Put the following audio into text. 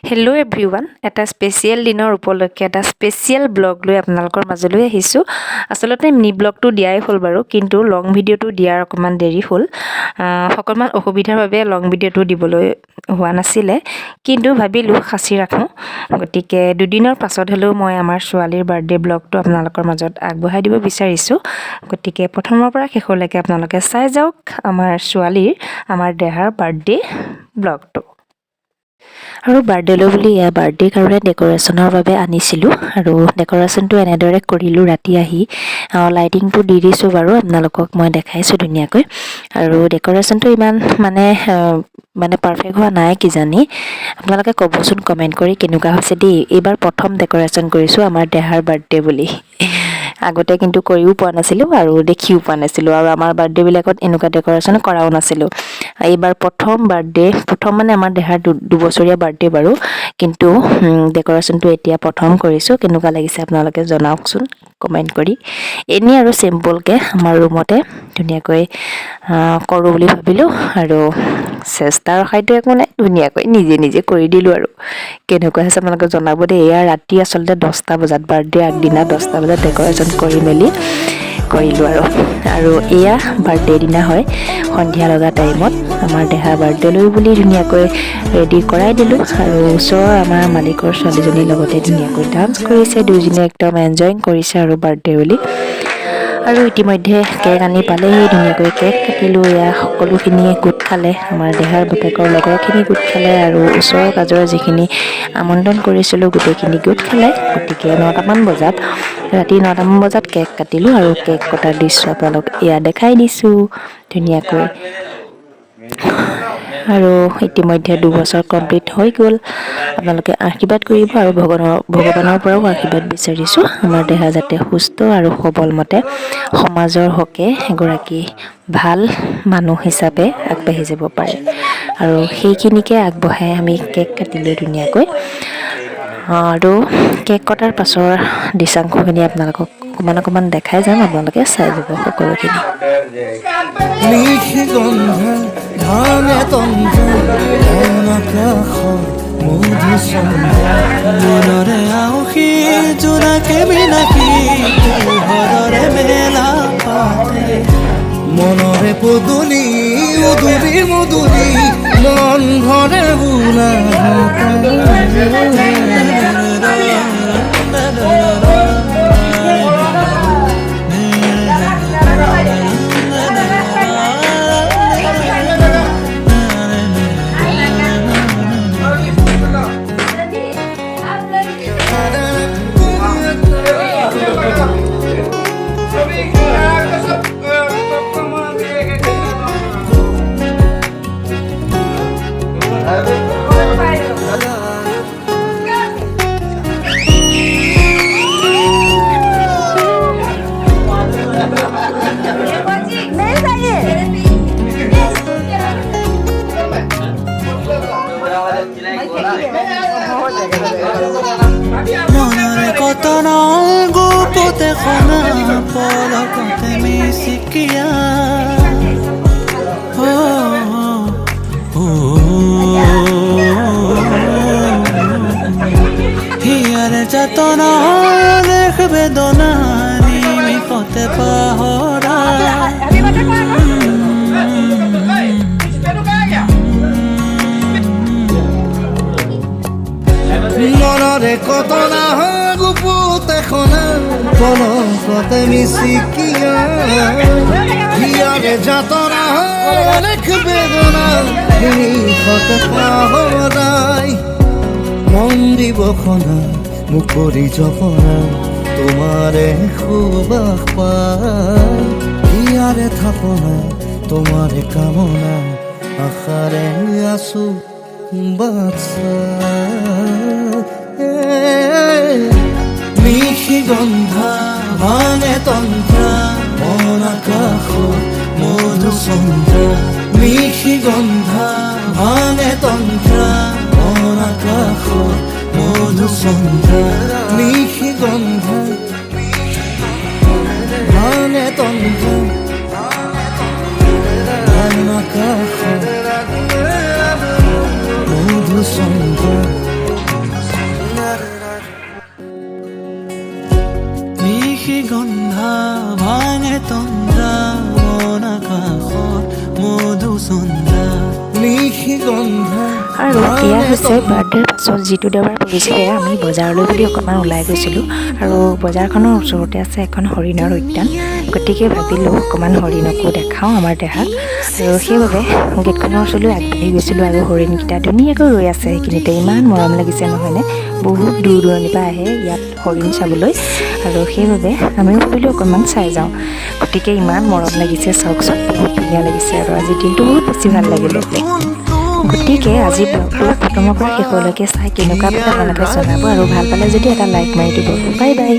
Hello' everyone, এটা special দিনৰ উপলক্ষে এটা স্পেচিয়েল ব্লগ লৈ আপোনালোকৰ মাজলৈ আহিছোঁ। আচলতে মিনি ব্লগটো দিয়াই হ'ল বাৰু, কিন্তু লং ভিডিঅ'টো দিয়াৰ অকণমান দেৰি হ'ল। অকণমান অসুবিধাৰ বাবে লং ভিডিঅ'টো দিবলৈ হোৱা নাছিলে, কিন্তু ভাবিলোঁ সাঁচি ৰাখোঁ। গতিকে দুদিনৰ পাছত হ'লেও মই আমাৰ ছোৱালীৰ বাৰ্থডে ব্লগটো আপোনালোকৰ মাজত আগবঢ়াই দিব বিচাৰিছোঁ। গতিকে প্ৰথমৰ পৰা শেষলৈকে আপোনালোকে চাই যাওক আমাৰ দেহাৰ বাৰ্থডে ব্লগটো। আৰু বাৰ্থডেলৈ বুলি বাৰ্থডে কাৰণে ডেক'ৰেশ্যনৰ বাবে আনিছিলোঁ, আৰু ডেক'ৰেশ্যনটো এনেদৰে কৰিলোঁ। ৰাতি আহি লাইটিংটো দি দিছোঁ বাৰু, আপোনালোকক মই দেখাইছোঁ ধুনীয়াকৈ। আৰু ডেক'ৰেশ্যনটো ইমান মানে পাৰফেক্ট হোৱা নাই কিজানি। আপোনালোকে ক'বচোন কমেণ্ট কৰি কেনেকুৱা হৈছে দেই। এইবাৰ প্ৰথম ডেক'ৰেশ্যন কৰিছোঁ আমাৰ দেহাৰ বাৰ্থডে বুলি। আগতে কিন্তু কৰিও পোৱা নাছিলোঁ আৰু দেখিও পোৱা নাছিলোঁ, আৰু আমাৰ বাৰ্থডেবিলাকত এনেকুৱা ডেক'ৰেশ্যন কৰাও নাছিলোঁ। এইবাৰ প্ৰথম মানে আমাৰ দেহাৰ দুবছৰীয়া বাৰ্থডে বাৰু, কিন্তু ডেক'ৰেশ্যনটো এতিয়া প্ৰথম কৰিছোঁ। কেনেকুৱা লাগিছে আপোনালোকে জনাওকচোন কমেণ্ট কৰি। এনেই আৰু চিম্পলকৈ আমাৰ ৰুমতে ধুনীয়াকৈ কৰোঁ বুলি ভাবিলোঁ, আৰু চেষ্টাৰ খাদ্য একো নাই, ধুনীয়াকৈ নিজে কৰি দিলোঁ। আৰু কেনেকুৱা হৈছে আপোনালোকে জনাব দেই। এয়া ৰাতি আচলতে 10টা বজাত, বাৰ্থডে আগদিনা 10টা বজাত ডেক'ৰেশ্যন কৰি মেলি কৰিলোঁ। আৰু এয়া বাৰ্থডে দিনা হয়, সন্ধিয়া লগা টাইমত আমাৰ দেহাৰ বাৰ্থডেলৈ বুলি ধুনীয়াকৈ ৰেডি কৰাই দিলোঁ। আৰু ওচৰৰ আমাৰ মালিকৰ ছোৱালীজনীৰ লগতে ধুনীয়াকৈ ডান্স কৰিছে, দুয়োজনে একদম এনজয়িং কৰিছে আৰু বাৰ্থডে বুলি। আৰু ইতিমধ্যে কেক আনি পালেহি, ধুনীয়াকৈ কেক কাটিলোঁ। এয়া সকলোখিনিয়ে গোট খালে, আমাৰ দেহাৰ বাপেকৰ লগৰখিনি গোট খালে, আৰু ওচৰৰ পাজৰৰ যিখিনি আমন্ত্ৰণ কৰিছিলোঁ গোটেইখিনি গোট খালে। গতিকে ৰাতি 9টামান বজাত কেক কাটিলোঁ, আৰু কেক কটাৰ দৃশ্য আপোনালোক এয়া দেখাই দিছোঁ ধুনীয়াকৈ। আৰু ইতিমধ্যে 2 বছৰ কমপ্লিট হৈ গ'ল। আপোনালোকে আশীৰ্বাদ কৰিব, আৰু ভগৱানৰ পৰাও আশীৰ্বাদ বিচাৰিছোঁ আমাৰ দেহা যাতে সুস্থ আৰু সবল মতে সমাজৰ হকে এগৰাকী ভাল মানুহ হিচাপে আগবাঢ়ি যাব পাৰে। আৰু সেইখিনিকে আগবঢ়াই আমি কেক কাটিলোঁ ধুনীয়াকৈ। আৰু কেক কটাৰ পাছৰ দৃশ্যাংশখিনি আপোনালোকক অকণমান দেখাই যাম, আপোনালোকে চাই যাব সকলোখিনি। মনৰে পদূলি উদুলি মধুলি মন ভৰে বোলা মনৰে কতন গোপতে খনা পলকতে মিচিকিয়া হিয়াৰে যাতনা দেখ বেদনা নিমিষতে পাহৰা মনৰে কতনা গুপুতে খনা পলকতে মিচিকিয়া হিয়াৰে যাতনা দেখ বেদনা নিমিষতে পাহৰাই মন দিব খনা মুকৰি জপনা তোমাৰে সুবাস পাই হিয়াৰে থাপনা তোমাৰে কামনা আশাৰে আছো বাচ্চা মিশি গন্ধা ভাঙে তন্ত্ৰা মন আকাশ মধু চন্দ্ৰা মিশি গন্ধা ভাঙে তন্ত্ৰা মন আকাশ মধু চন্দ্ৰা মিশি গন্ধা ভাঙে তন্ত্ৰা মন আকাশ মধু চন্দ্ৰা তন্দ্ৰা মন আকাশত মধুচন্দ্ৰা নিশি গন্ধা আৰু এয়া হৈছে বাৰ্থডেৰ পাছত যিটো দেওবাৰ পৰিছিলে আমি বজাৰলৈ বুলি অকণমান ওলাই গৈছিলোঁ আৰু বজাৰখনৰ ওচৰতে আছে এখন হৰিণৰ উদ্যান গতিকে ভাবিলোঁ অকণমান হৰিণকো দেখাওঁ আমাৰ দেহাক আৰু সেইবাবে গেটখনৰ ওচৰলৈ আগবাঢ়ি গৈছিলোঁ আৰু হৰিণকেইটা ধুনীয়াকৈ ৰৈ আছে সেইখিনিতে ইমান মৰম লাগিছে নহয়নে বহুত দূৰ দূৰণিৰ পৰা আহে ইয়াত হৰিণ চাবলৈ আৰু সেইবাবে আমিও ভাবিলোঁ অকণমান চাই যাওঁ গতিকে ইমান মৰম লাগিছে চাওকচোন বহুত ধুনীয়া লাগিছে আৰু আজিৰ দিনটো বহুত বেছি ভাল লাগিলে গতিকে আজি ব্লগটো প্ৰথমৰ পৰা শেষলৈকে চাই কেনেকুৱা পালে আপোনালোকে জনাব আৰু ভাল পালে যদি এটা লাইক মাৰি দিব বাই বাই